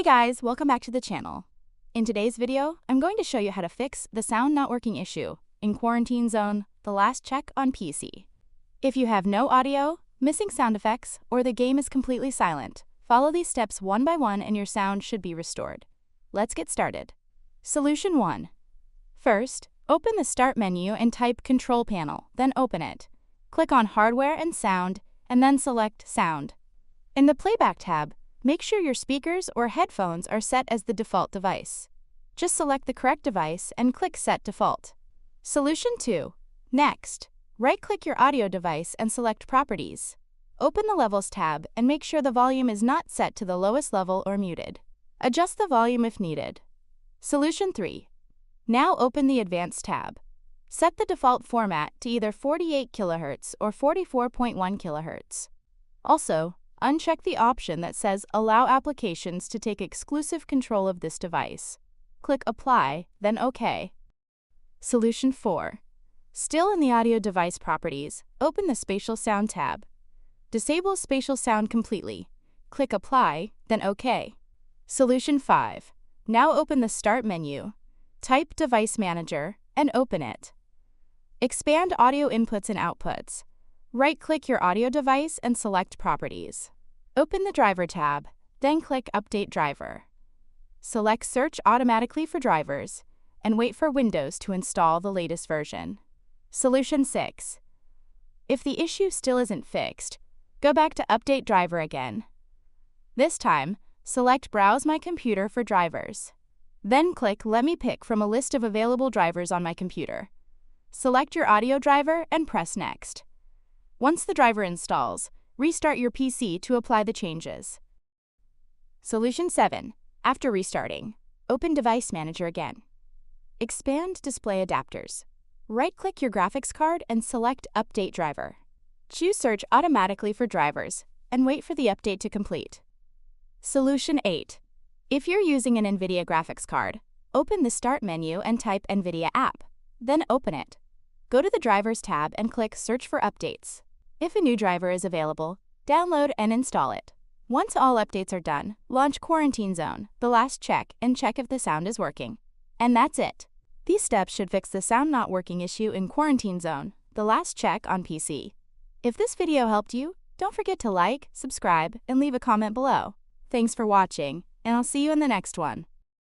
guys, welcome back to the channel. In today's video, I'm going to show you how to fix the sound not working issue in Quarantine Zone, the last check on PC. If you have no audio, missing sound effects, or the game is completely silent, follow these steps one by one and your sound should be restored. Let's get started. Solution 1. First, open the Start menu and type Control Panel, then open it. Click on Hardware and Sound, and then select Sound. In the Playback tab, make sure your speakers or headphones are set as the default device. Just select the correct device and click Set Default. Solution 2. Next, right-click your audio device and select Properties. Open the Levels tab and make sure the volume is not set to the lowest level or muted. Adjust the volume if needed. Solution 3. Now open the Advanced tab. Set the default format to either 48 kHz or 44.1 kHz. Also, uncheck the option that says Allow applications to take exclusive control of this device. Click Apply, then OK. Solution 4. Still in the Audio Device Properties, open the Spatial Sound tab. Disable Spatial Sound completely. Click Apply, then OK. Solution 5. Now open the Start menu. Type Device Manager and open it. Expand Audio Inputs and Outputs. Right-click your audio device and select Properties. Open the Driver tab, then click Update Driver. Select Search automatically for drivers, and wait for Windows to install the latest version. Solution 6. If the issue still isn't fixed, go back to Update Driver again. This time, select Browse My Computer for drivers. Then click Let me pick from a list of available drivers on my computer. Select your audio driver and press Next. Once the driver installs, restart your PC to apply the changes. Solution 7. After restarting, open Device Manager again. Expand Display Adapters. Right-click your graphics card and select Update Driver. Choose Search automatically for drivers and wait for the update to complete. Solution 8. If you're using an NVIDIA graphics card, open the Start menu and type NVIDIA App. Then open it. Go to the Drivers tab and click Search for Updates. If a new driver is available, download and install it. Once all updates are done, launch Quarantine Zone, the last check, and check if the sound is working. And that's it. These steps should fix the sound not working issue in Quarantine Zone, the last check on PC. If this video helped you, don't forget to like, subscribe, and leave a comment below. Thanks for watching, and I'll see you in the next one.